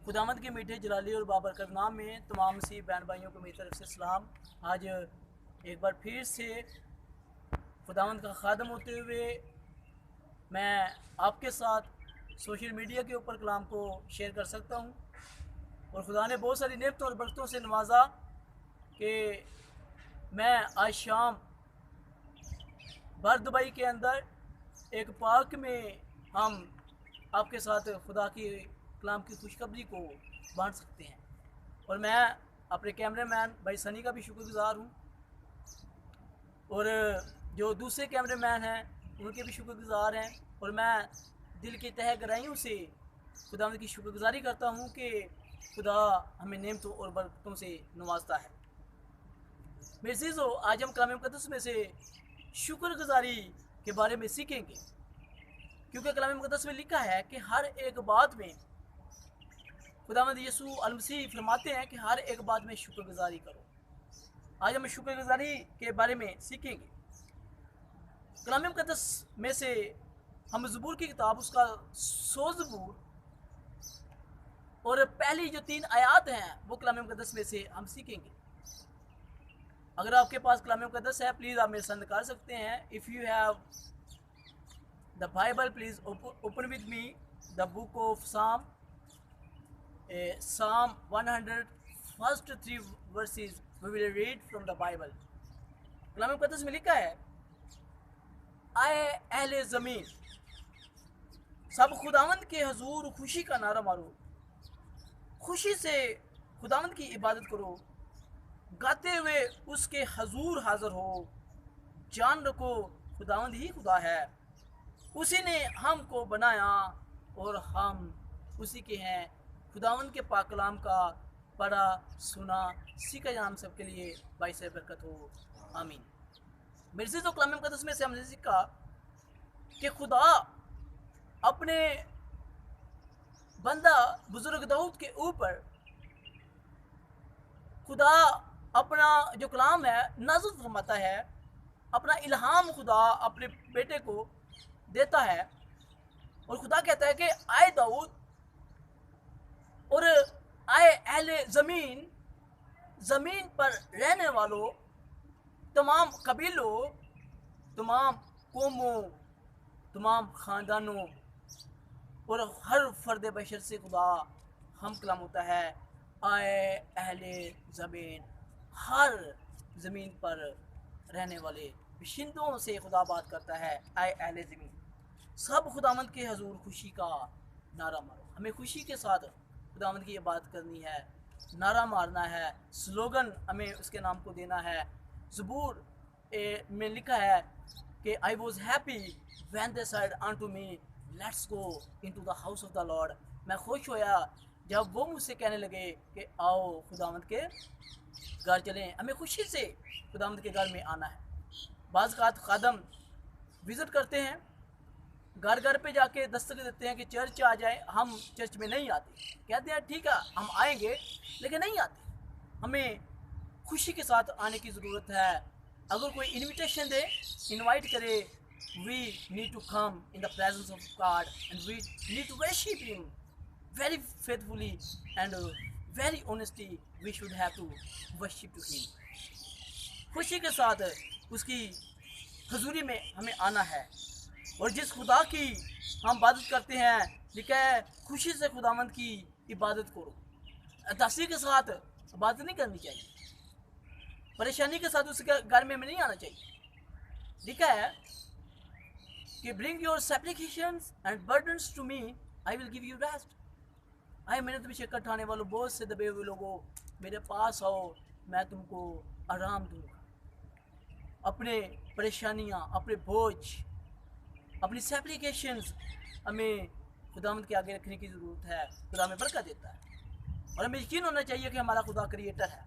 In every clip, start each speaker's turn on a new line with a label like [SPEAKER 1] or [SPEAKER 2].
[SPEAKER 1] खुदावंद के मीठे जलाली और बाबरकत नाम में तमाम मसीह बहन भाइयों को मेरी तरफ से सलाम। आज एक बार फिर से खुदावंद का खादम होते हुए मैं आपके साथ सोशल मीडिया के ऊपर कलाम को शेयर कर सकता हूँ। और खुदा ने बहुत सारी नेमतों और बरकतों से नवाजा कि मैं आज शाम भर दुबई के अंदर एक पार्क में हम आपके साथ खुदा की कलाम की खुशखबरी को बांट सकते हैं। और मैं अपने कैमरामैन भाई सनी का भी शुक्रगुजार हूँ, और जो दूसरे कैमरामैन हैं उनके भी शुक्रगुजार हैं। और मैं दिल की तह गहराइयों से खुदा की शुक्रगुजारी करता हूँ कि खुदा हमें नेमतों और बरकतों से नवाजता है। मेरे अज़ीज़ों, आज हम कलाम मुक़द्दस में से शुक्रगुजारी के बारे में सीखेंगे, क्योंकि कलाम मुक़द्दस में लिखा है कि हर एक बात में खुदावंद यीशु अल मसीह फरमाते हैं कि हर एक बात में शुक्रगुजारी करो। आज हम शुक्रगुजारी के बारे में सीखेंगे। कलाम मुक़द्दस में से हम ज़बूर की किताब उसका 100 ज़बूर और पहली जो 3 आयात हैं वो कलाम मुक़द्दस में से हम सीखेंगे। अगर आपके पास कलाम मुक़द्दस है, प्लीज़ आप मेरे साथ निकाल सकते हैं। If you have the Bible, please open with me the book of साम, Psalm 100 first 3 verses we will read from the Bible। कलाम मुक़द्दस में लिखा है, आए अहले ज़मीन, सब खुदावंद के हजूर खुशी का नारा मारो, खुशी से खुदावंद की इबादत करो, गाते हुए उसके हजूर हाजिर हो। जान रखो खुदावंद ही खुदा है, उसी ने हमको बनाया और हम उसी के हैं। खुदावंद के पाक कलाम का पढ़ा सुना सीखा जाम सबके लिए बाइस बरकत हो, आमीन। मेरे से तो कलाम मुक़द्दस में से हमने सीखा कि खुदा अपने बंदा बुजुर्ग दाऊद के ऊपर खुदा अपना जो कलाम है नाज़िल फरमाता है, अपना इल्हाम खुदा अपने बेटे को देता है। और खुदा कहता है कि आए दाऊद और आए अहले ज़मीन, ज़मीन पर रहने वालों, तमाम कबीलों, तमाम कौमों, तमाम ख़ानदानों और हर फ़र्द बशर से खुदा हम कलाम होता है, आए अहले ज़मीन। हर ज़मीन पर रहने वाले बाशिंदों से खुदा बात करता है, आए अहले ज़मीन, सब खुदावंद के हजूर खुशी का नारा मारो। हमें खुशी के साथ खुदावंद की इबादत करनी है, नारा मारना है, स्लोगन हमें उसके नाम को देना है। ज़बूर में लिखा है कि I was happy when they said unto me let's go into the house of the Lord. मैं खुश होया जब वो मुझसे कहने लगे कि आओ खुदावंद के घर चलें। हमें खुशी से खुदावंद के घर में आना है। बाज़ खादम विज़िट करते हैं, घर घर पे जाके दस्तक देते हैं कि चर्च आ जाए, हम चर्च में नहीं आते। कहते हैं ठीक है हम आएंगे, लेकिन नहीं आते। हमें खुशी के साथ आने की ज़रूरत है। अगर कोई इनविटेशन दे, इनवाइट करे, we need to come in the presence of God and we need to worship him very faithfully and very honestly. We should have to worship to him. खुशी के साथ उसकी हजूरी में हमें आना है। और जिस खुदा की हम इबादत करते हैं, लिखा है खुशी से खुदावंद की इबादत करो। अदासी के साथ इबादत नहीं करनी चाहिए, परेशानी के साथ उसके घर में नहीं आना चाहिए। लिखा है कि bring your supplications and burdens to me, I will give you rest. आए मेहनत में शक्कर ठाने वालों, बोझ से दबे हुए लोगों, मेरे पास आओ, मैं तुमको आराम दूंगा। अपने परेशानियाँ, अपने बोझ, अपनी सप्लिकेशंस हमें खुदावंद के आगे रखने की ज़रूरत है। खुदा हमें बरकत देता है। और हमें यकीन होना चाहिए कि हमारा खुदा क्रिएटर है,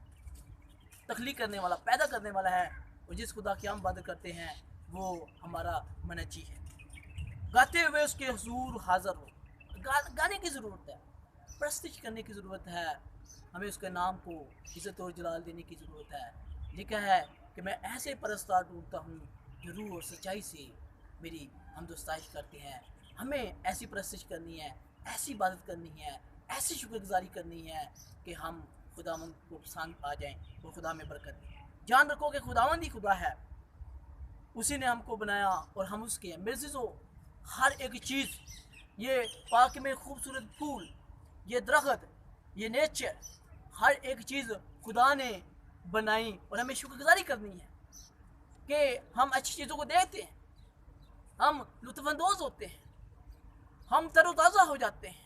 [SPEAKER 1] तख्लीक करने वाला, पैदा करने वाला है। और जिस खुदा की हम इबादत करते हैं वो हमारा मनची है। गाते हुए उसके हुजूर हाज़िर हो, गाने की ज़रूरत है, प्रस्तिश करने की ज़रूरत है। हमें उसके नाम को इज़्ज़त और जलाल देने की ज़रूरत है। लिखा है कि मैं ऐसे परस्तार ढूंढता हूँ जो रूह और सच्चाई से मेरी हमदोस्ताइश करते हैं। हमें ऐसी प्रस्तिश करनी है, ऐसी इबादत करनी है ऐसी शुक्रगुजारी करनी है कि हम खुदावंद को पसंद आ जाएं और खुदा में बरकत दें। जान रखो कि खुदावंद ही खुदा है, उसी ने हमको बनाया और हम उसके हैं। मेरे से हर एक चीज़, ये पार्क में खूबसूरत फूल, ये दरख्त, ये नेचर, हर एक चीज़ खुदा ने बनाई और हमें शुक्रगुजारी करनी है कि हम अच्छी चीज़ों को देखते हैं, हम लुत्फ़अंदोज़ होते हैं, हम तरोताज़ा हो जाते हैं,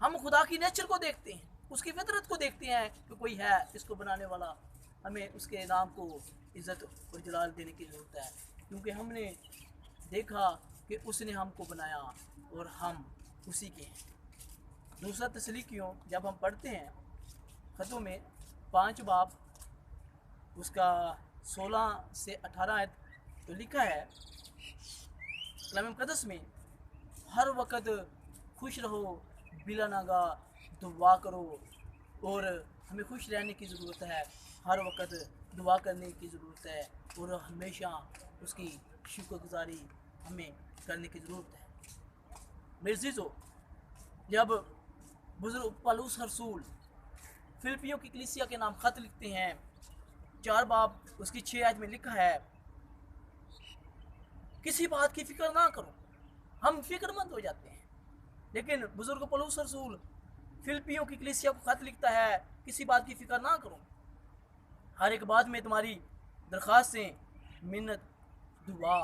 [SPEAKER 1] हम खुदा की नेचर को देखते हैं, उसकी फितरत को देखते हैं कि कोई है इसको बनाने वाला। हमें उसके नाम को इज़्ज़त और जलाल देने की ज़रूरत है, क्योंकि हमने देखा कि उसने हमको बनाया और हम उसी के हैं। दूसरा तस्लीकियों जब हम पढ़ते हैं ख़तों में 5 बाब उसका 16 से 18 आयत, तो लिखा है कलाम मुक़द्दस में, हर वक़्त खुश रहो, बिला नागा दुआ करो। और हमें खुश रहने की ज़रूरत है, हर वक़्त दुआ करने की ज़रूरत है और हमेशा उसकी शुक्रगुजारी हमें करने की ज़रूरत है। मेरे अज़ीज़ों, जब बुज़ुर्ग पौलुस रसूल फिलिपियों की कलीसिया के नाम ख़त लिखते हैं, 4 बाब उसकी 6 आयत में लिखा है, किसी बात की फ़िक्र ना करो। हम फ़िक्रमंद हो जाते हैं, लेकिन बुज़ुर्ग पौलुस रसूल फिलिपियों की कलीसिया को ख़त लिखता है, किसी बात की फ़िक्र ना करो, हर एक बात में तुम्हारी दरख्वास्तें, मिन्नत, दुआ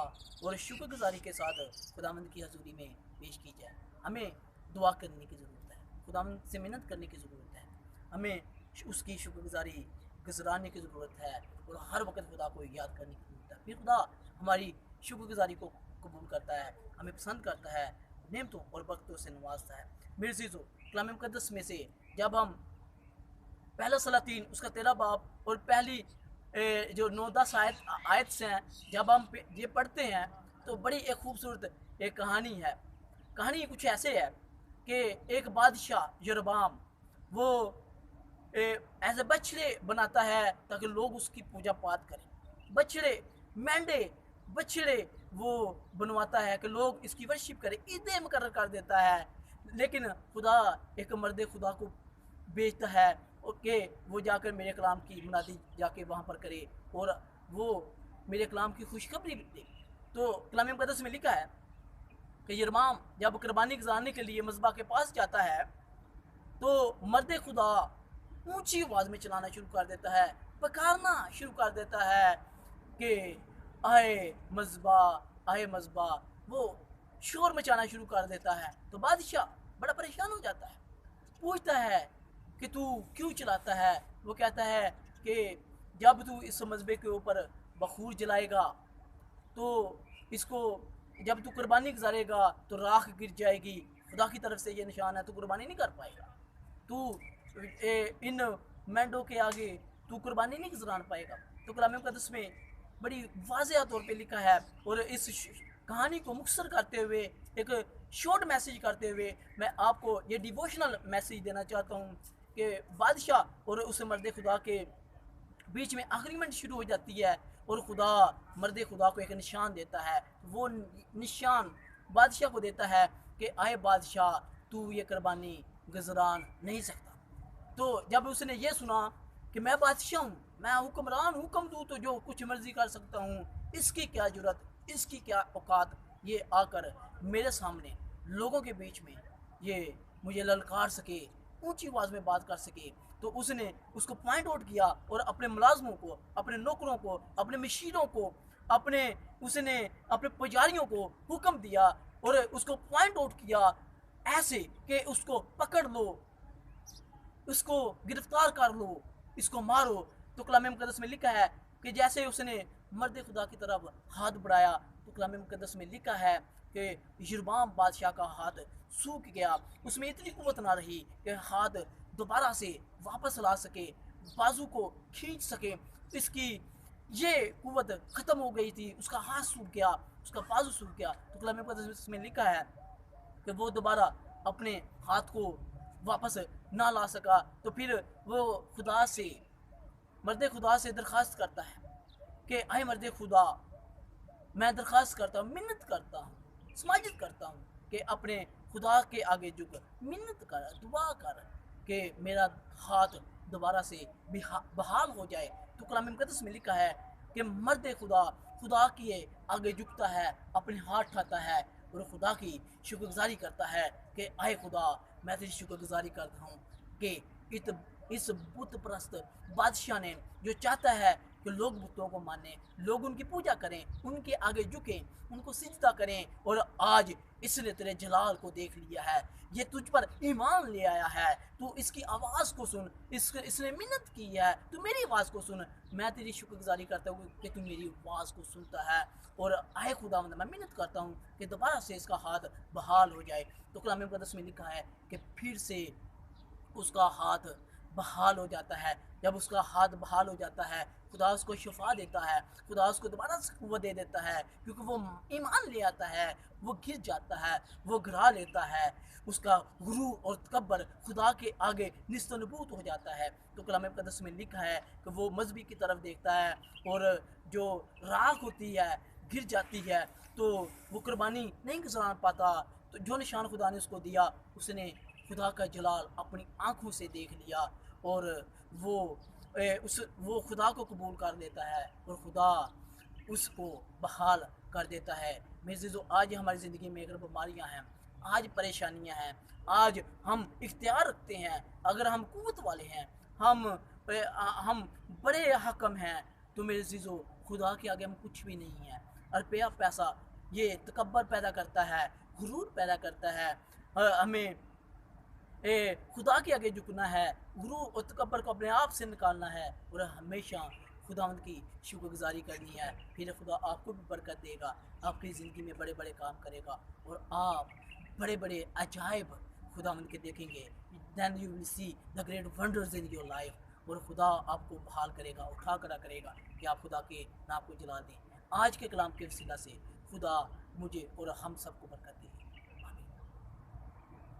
[SPEAKER 1] और शुक्रगुजारी के साथ खुदावंद की हजूरी में पेश की जाए। हमें दुआ करने की ज़रूरत है, खुदावंद से मिन्नत करने की ज़रूरत है, हमें उसकी शुक्रगुजारी गुजराने की ज़रूरत है और हर वक्त खुदा को याद करने की ज़रूरत है। फिर खुदा हमारी शुक्रगुजारी को कबूल करता है, हमें पसंद करता है, नेमतों और बरकतों से नवाजता है। मेरे अज़ीज़ों, कलाम मुक़द्दस में से जब हम पहला सलातीन उसका 13 बाब और पहली जो 9-10 आयत से हैं, जब हम ये पढ़ते हैं तो बड़ी एक खूबसूरत एक कहानी है। कहानी कुछ ऐसे है कि एक बादशाह यरबाम वो ऐसे बछड़े बनाता है ताकि लोग उसकी पूजा पाठ करें। बछड़े, मेंढे, बछड़े वो बनवाता है कि लोग इसकी वर्शिप करें, ईदें मुकर्रर कर देता है। लेकिन खुदा एक मर्द खुदा को भेजता है कि वो जाकर मेरे कलाम की मुनादी जाके वहाँ पर करे और वो मेरे कलाम की खुशखबरी दे। तो कलाम मुक़द्दस में लिखा है कि यरबाम जब कुर्बानी गुजारने के लिए मज़बा के पास जाता है तो मर्द खुदा ऊंची आवाज़ में चलाना शुरू कर देता है, पुकारना शुरू कर देता है कि आए मज़बा, आए मज़बा। वो शोर मचाना शुरू कर देता है। तो बादशाह बड़ा परेशान हो जाता है, पूछता है कि तू क्यों चलाता है। वो कहता है कि जब तू इस मज़बे के ऊपर बखूर जलाएगा तो इसको, जब तू कुर्बानी गुजारेगा तो राख गिर जाएगी, खुदा की तरफ से ये निशान है, तू कुर्बानी नहीं कर पाएगा, तू इन मेंढों के आगे तू कुर्बानी नहीं गुजान पाएगा। तो कलाम मुक़द्दस में बड़ी वाज़ेह तौर पे लिखा है। और इस कहानी को मुख्तसर करते हुए, एक शॉर्ट मैसेज करते हुए, मैं आपको ये डिवोशनल मैसेज देना चाहता हूँ कि बादशाह और उस मर्द खुदा के बीच में आर्गुमेंट शुरू हो जाती है और खुदा मर्द खुदा को एक निशान देता है। वो निशान बादशाह को देता है कि आए बादशाह, तू ये कुर्बानी गुजरान नहीं सकता। तो जब उसने ये सुना कि मैं बादशाह हूँ, मैं हुक्मरान, हुक्म दूँ तो जो कुछ मर्जी कर सकता हूँ, इसकी क्या जरूरत, इसकी क्या औकात, ये आकर मेरे सामने लोगों के बीच में ये मुझे ललकार सके, ऊंची आवाज़ में बात कर सके। तो उसने उसको पॉइंट आउट किया और अपने मुलाजमों को, अपने नौकरों को, अपने मशीरों को, उसने अपने पुजारियों को हुक्म दिया और उसको पॉइंट आउट किया ऐसे कि उसको पकड़ लो, उसको गिरफ्तार कर लो, इसको मारो। तो कलाम मुक़द्दस में लिखा है कि जैसे उसने मर्द खुदा की तरफ हाथ बढ़ाया तो कलाम मुक़द्दस में लिखा है कि यरबाम बादशाह का हाथ सूख गया, उसमें इतनी कुव्वत ना रही कि हाथ दोबारा से वापस ला सके, बाजू को खींच सके, इसकी ये कुव्वत ख़त्म हो गई थी, उसका हाथ सूख गया, उसका बाजू सूख गया। तो कलाम मुक़द्दस में लिखा है कि वो दोबारा अपने हाथ को वापस ना ला सका। तो फिर वो खुदा से, मर्द खुदा से दरख्वास्त करता है कि आए मर्द खुदा, मैं दरख्वास्त करता हूँ, मिन्नत करता हूँ, समाजित करता हूँ कि अपने खुदा के आगे झुक, मिन्नत कर, दुआ कर कि मेरा हाथ दोबारा से बहाल हो जाए। तो कलाम मुक़द्दस में लिखा है कि मर्द खुदा खुदा के आगे झुकता है, अपने हाथ उठाता है और खुदा की शुक्रगुजारी करता है कि आए खुदा, मैं तेरी शुक्रगुजारी करता हूँ कि इस बुत परस्त बादशाह ने जो चाहता है कि लोग बुतों को माने, लोग उनकी पूजा करें, उनके आगे झुकें, उनको सिजदा करें, और आज इसने तेरे जलाल को देख लिया है, ये तुझ पर ईमान ले आया है, तू इसकी आवाज़ को सुन, इसने मिन्नत की है, तू मेरी आवाज़ को सुन। मैं तेरी शुक्रगुजारी करता हूँ कि तू मेरी आवाज़ को सुनता है, और आए खुदा मैं मिन्नत करता हूँ कि दोबारा से इसका हाथ बहाल हो जाए। तो कलाम मुक़द्दस में लिखा है कि फिर से उसका हाथ बहाल हो जाता है। जब उसका हाथ बहाल हो जाता है, खुदा उसको शिफा देता है, खुदा उसको दोबारा से कुव्वत दे देता है, क्योंकि वो ईमान ले आता है, वो गिर जाता है, वो गिरा लेता है, उसका गुरूर और तकब्बर खुदा के आगे निस्तनबूत हो जाता है। तो कलाम मुक़द्दस में लिखा है कि वो मजहबी की तरफ देखता है, और जो राख होती है गिर जाती है, तो वो कुर्बानी नहीं गुजार पाता। तो जो निशान खुदा ने उसको दिया, उसने खुदा का जलाल अपनी आँखों से देख लिया, और वो वो खुदा को कबूल कर लेता है, और खुदा उसको बहाल कर देता है। मेरे अज़ीज़ों, आज हमारी ज़िंदगी में अगर बीमारियाँ हैं, आज परेशानियाँ हैं, आज हम इख्तियार रखते हैं, अगर हम क़ुव्वत वाले हैं, हम बड़े हकम हैं, तो मेरे अज़ीज़ों, खुदा के आगे हम कुछ भी नहीं हैं। रुपया पैसा ये तकब्बर पैदा करता है, गुरूर पैदा करता है। हमें खुदा के आगे झुकना है, गुरूर और तकब्बर को अपने आप से निकालना है, और हमेशा खुदावंद की शुक्रगुजारी करनी है। फिर खुदा आपको भी बरकत देगा, आपकी ज़िंदगी में बड़े बड़े काम करेगा, और आप बड़े बड़े अजायब खुदावंद के देखेंगे। Then you will see the great wonders in your life, और खुदा आपको बहाल करेगा, उठा करा करेगा कि आप खुदा के नाम को जला दें। आज के कलाम के वसीला से खुदा मुझे और हम सबको बरकत दे।